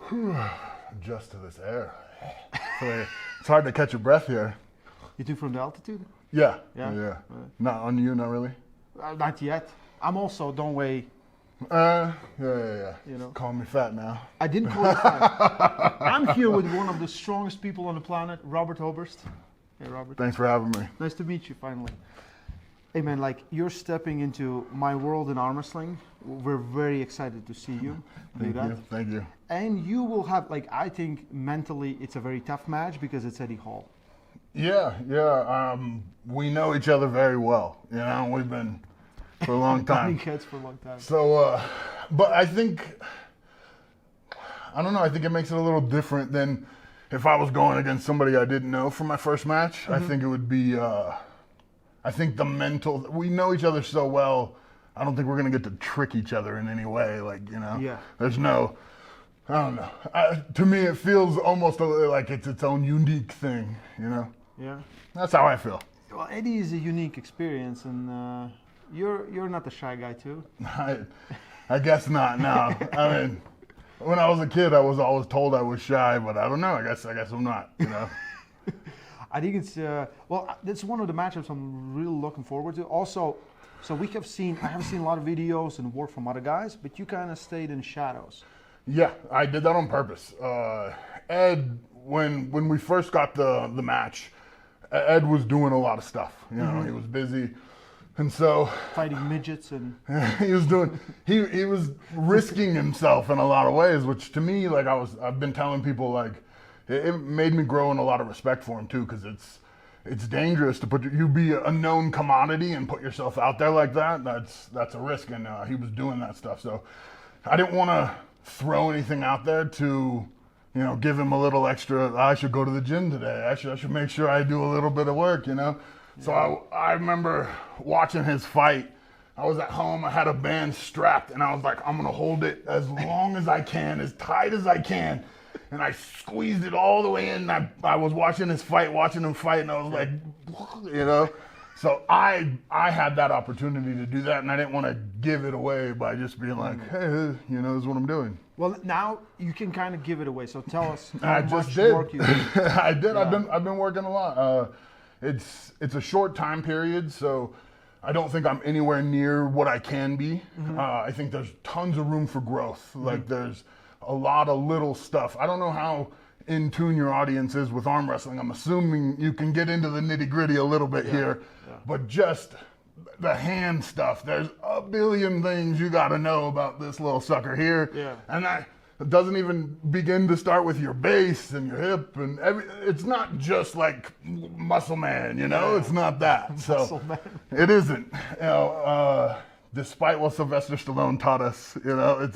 Adjust to this air. It's hard to catch your breath here. You do from the altitude? Yeah. Yeah. Not on you, not really. Not yet. I'm also don't weigh. Yeah. You know. Call me fat now. I didn't call you fat. I'm here with one of the strongest people on the planet, Robert Oberst. Hey, Robert. Thanks for having me. Nice to meet you finally. Hey man, like you're stepping into my world in arm wrestling. We're very excited to see you do that. Thank you. And you will have, like, I think mentally it's a very tough match because it's Eddie Hall. Yeah. We know each other very well. You know, we've been for a long time. Kids for a long time. So, but I think, I don't know, I think it makes it a little different than if I was going against somebody I didn't know for my first match. Mm-hmm. I think it would be, I think the mental, we know each other so well, I don't think we're going to get to trick each other in any way. Like, you know, There's no, I don't know. To me, it feels almost like it's its own unique thing, you know? Yeah. That's how I feel. Well, Eddie is a unique experience, and you're not the shy guy too. I guess not. No, I mean, when I was a kid, I was always told I was shy, but I don't know. I guess I'm not. You know. I think it's well. It's one of the matchups I'm really looking forward to. Also, so I have seen a lot of videos and work from other guys, but you kind of stayed in shadows. Yeah, I did that on purpose. Ed, when we first got the match, Ed was doing a lot of stuff. You know, He was busy. And so fighting midgets and he was risking himself in a lot of ways, which to me, like I've been telling people, like it made me grow in a lot of respect for him too, because it's dangerous to you be a known commodity and put yourself out there like that. That's a risk, and he was doing that stuff. So I didn't want to throw anything out there to, you know, give him a little extra. I should go to the gym today. I should make sure I do a little bit of work, you know. So I remember watching his fight. I was at home, I had a band strapped, and I was like, I'm gonna hold it as long as I can, as tight as I can. And I squeezed it all the way in. I was watching him fight, and I was like, you know. So I had that opportunity to do that, and I didn't want to give it away by just being like, hey, you know, this is what I'm doing. Well, now you can kind of give it away. So tell us how I much just did. work you did. I did. Yeah. I've been working a lot. It's a short time period, so I don't think I'm anywhere near what I can be. I think there's tons of room for growth. Like there's a lot of little stuff. I don't know how in tune your audience is with arm wrestling. I'm assuming you can get into the nitty gritty a little bit here, but just the hand stuff. There's a billion things you got to know about this little sucker here, and it doesn't even begin to start with your base and your hip and it's not just like muscle man, you know, it's not that. So it isn't, you know, despite what Sylvester Stallone taught us, you know,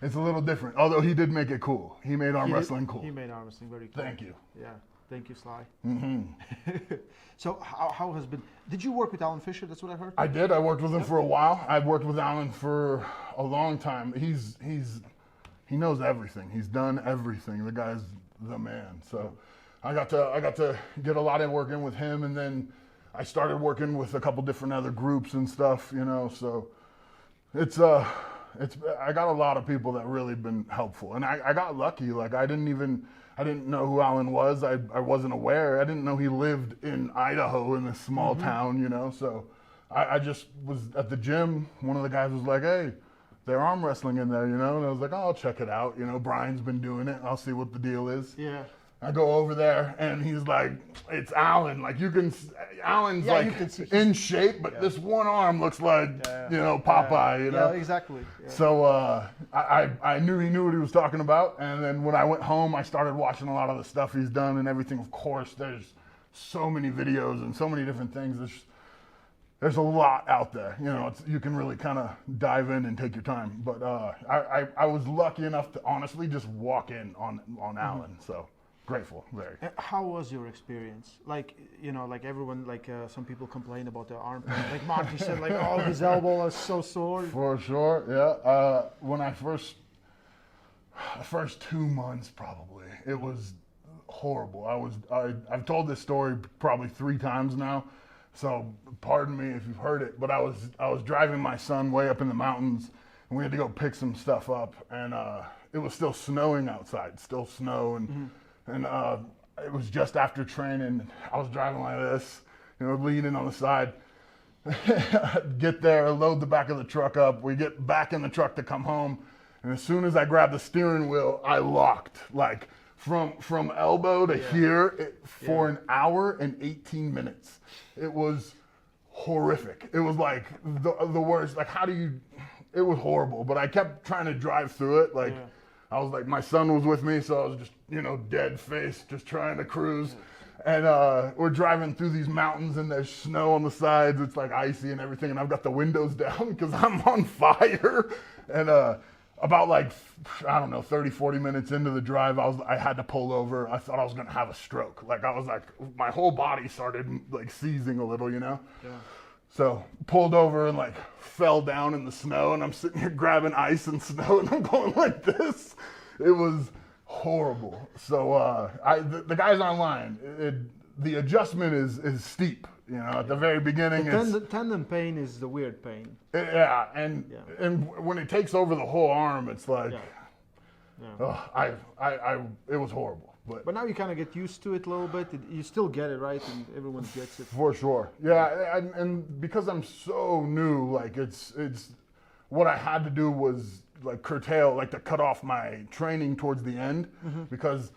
it's a little different. Although he did make it cool. He made arm wrestling cool. He made arm wrestling very cool. Thank you. Yeah. Thank you, Sly. So how has been, did you work with Alan Fisher? That's what I heard? I did. I worked with him for a while. I've worked with Alan for a long time. He knows everything. He's done everything. The guy's the man. So I got to get a lot of work in with him, and then I started working with a couple different other groups and stuff, you know. So I got a lot of people that really been helpful, and I got lucky. Like I didn't know who Alan was. I wasn't aware. I didn't know he lived in Idaho in this small town, you know. So I just was at the gym. One of the guys was like, hey, they're arm wrestling in there, you know, and I was like, oh, I'll check it out. You know, Brian's been doing it. I'll see what the deal is. Yeah. I go over there, and he's like, it's Alan. Like, Alan's like in shape, but this one arm looks like, you know, Popeye, you know? Yeah, exactly. Yeah. So I knew he knew what he was talking about, and then when I went home, I started watching a lot of the stuff he's done and everything. Of course, there's so many videos and so many different things. There's a lot out there, you know. You can really kind of dive in and take your time. But I was lucky enough to honestly just walk in on Alan. So grateful, very. How was your experience? Like, you know, like everyone, like some people complain about their arm pain. Like Marty said, like, oh, his elbow is so sore. For sure, yeah. When the first 2 months probably, it was horrible. I've told this story probably 3 times now. So pardon me if you've heard it, but I was driving my son way up in the mountains, and we had to go pick some stuff up, and it was still snowing outside, still snow, and it was just after training. I was driving like this, leaning on the side. Get there, load the back of the truck up. We get back in the truck to come home, and as soon as I grabbed the steering wheel, I locked like from elbow to here for an hour and 18 minutes. It was horrific. It was like the worst. Like, it was horrible, but I kept trying to drive through it. Like, I was like, my son was with me, so I was just, dead face, just trying to cruise. And we're driving through these mountains, and there's snow on the sides. It's like icy and everything, and I've got the windows down because I'm on fire. And about 30, 40 minutes into the drive, I had to pull over. I thought I was gonna have a stroke. Like, I was like, my whole body started like seizing a little, Yeah. So pulled over and like fell down in the snow, and I'm sitting here grabbing ice and snow, and I'm going like this. It was horrible. So the guys online, the adjustment is steep. At the very beginning, tendon pain is the weird pain. And when it takes over the whole arm, it's like, it was horrible. But now you kind of get used to it a little bit. You still get it, right? And everyone gets it. For sure. Yeah, and because I'm so new, like it's what I had to do was like curtail, like to cut off my training towards the end because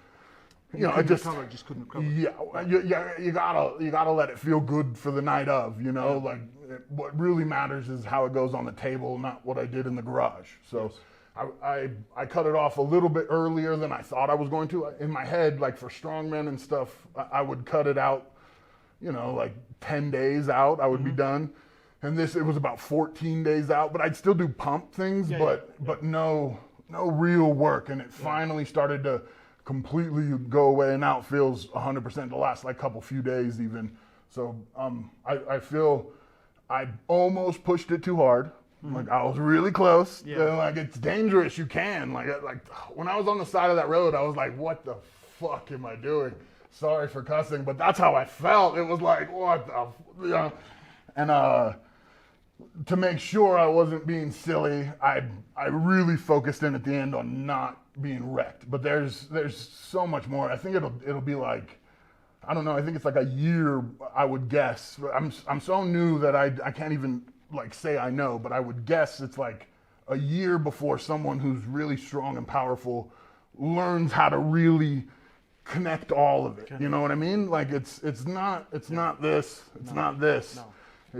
I just couldn't recover. Yeah, you gotta let it feel good for the night of, like what really matters is how it goes on the table, not what I did in the garage. So. Yes. I cut it off a little bit earlier than I thought I was going to. In my head, like for strongmen and stuff, I would cut it out, like 10 days out, I would be done. And it was about 14 days out, but I'd still do pump things, but no real work. And it finally started to completely go away, and now it feels 100% the last few days even. So I feel I almost pushed it too hard. Like, I was really close. Like, it's dangerous. You can. Like when I was on the side of that road, I was like, what the fuck am I doing? Sorry for cussing, but that's how I felt. It was like, what the, And to make sure I wasn't being silly, I really focused in at the end on not being wrecked. But there's so much more. I think it'll be like, I don't know. I think it's like a year, I would guess. I'm so new that I can't even say I know, but I would guess it's like a year before someone who's really strong and powerful learns how to really connect all of it. You know what I mean? Like it's not this, it's not this. No.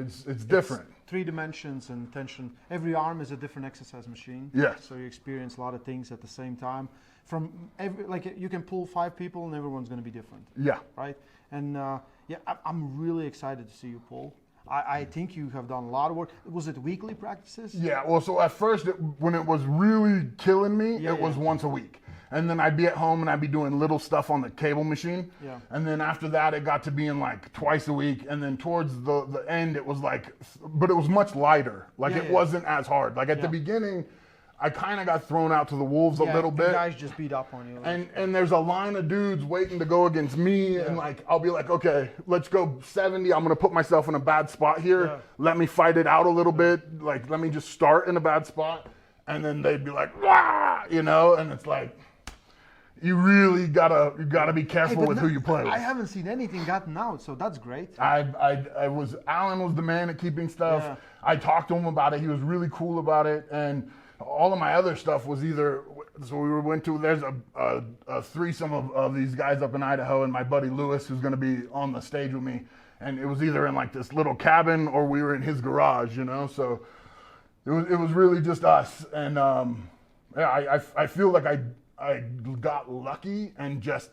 It's different. It's 3 dimensions and tension. Every arm is a different exercise machine. Yes. So you experience a lot of things at the same time. From you can pull 5 people and everyone's going to be different. Yeah. Right. And I'm really excited to see you pull. I think you have done a lot of work. Was it weekly practices? Yeah, well, so at first, when it was really killing me, it was once a week. And then I'd be at home and I'd be doing little stuff on the cable machine. Yeah. And then after that, it got to being like twice a week. And then towards the end, it was but it was much lighter. It wasn't as hard. Like at the beginning, I kind of got thrown out to the wolves a little bit. Guys just beat up on you. And there's a line of dudes waiting to go against me. And I'll be like, okay, let's go 70. I'm going to put myself in a bad spot here. Yeah. Let me fight it out a little bit. Like, let me just start in a bad spot. And then they'd be like, wah, and it's like, you really gotta be careful with who you play with. I haven't seen anything gotten out, so that's great. Alan was the man at keeping stuff. Yeah. I talked to him about it. He was really cool about it. And all of my other stuff was so there's a threesome of these guys up in Idaho, and my buddy Lewis, who's going to be on the stage with me, and it was either in this little cabin or we were in his garage, so it was really just us. And I feel like I got lucky and just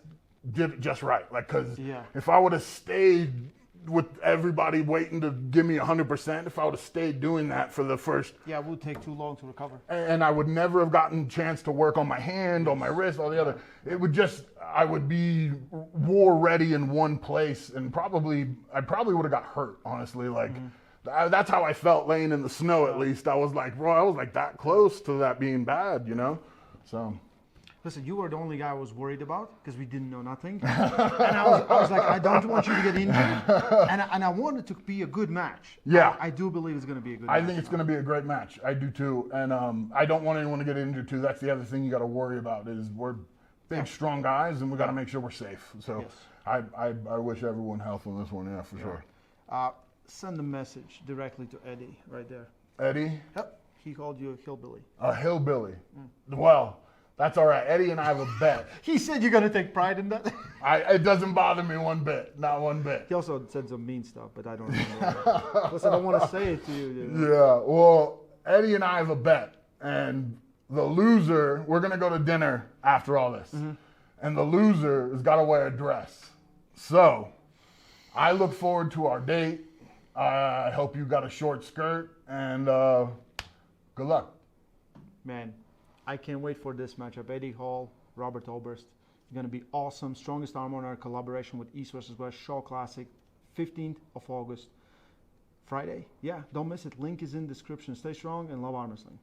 did it just right, because if I would have stayed with everybody waiting to give me 100%, if I would have stayed doing that for the first... Yeah, it would take too long to recover. And I would never have gotten a chance to work on my hand, on my wrist, all the other... I would be war ready in one place, and I probably would have got hurt, honestly. That's how I felt laying in the snow, at least. I was like, bro, I was that close to that being bad, So... Listen, you were the only guy I was worried about because we didn't know nothing. And I was like, I don't want you to get injured. And I want it to be a good match. Yeah. I do believe it's going to be a good match. I think it's going to be a great match. I do too. And I don't want anyone to get injured too. That's the other thing you got to worry about is we're big, strong guys, and we got to make sure we're safe. So Yes. I wish everyone health on this one, yeah, for sure. Send a message directly to Eddie right there. Eddie? Yep. He called you a hillbilly. A hillbilly. Well, that's all right. Eddie and I have a bet. He said you're going to take pride in that? It doesn't bother me one bit. Not one bit. He also said some mean stuff, but I don't remember. Listen, I don't want to say it to you. You know? Yeah, well, Eddie and I have a bet. And the loser, we're going to go to dinner after all this. And the loser has got to wear a dress. So, I look forward to our date. I hope you got a short skirt. And good luck. Man, I can't wait for this matchup. Eddie Hall, Robert Oberst. It's going to be awesome. Strongest Arm on our collaboration with East vs. West Shaw Classic, 15th of August. Friday. Yeah, don't miss it. Link is in description. Stay strong and love arm wrestling.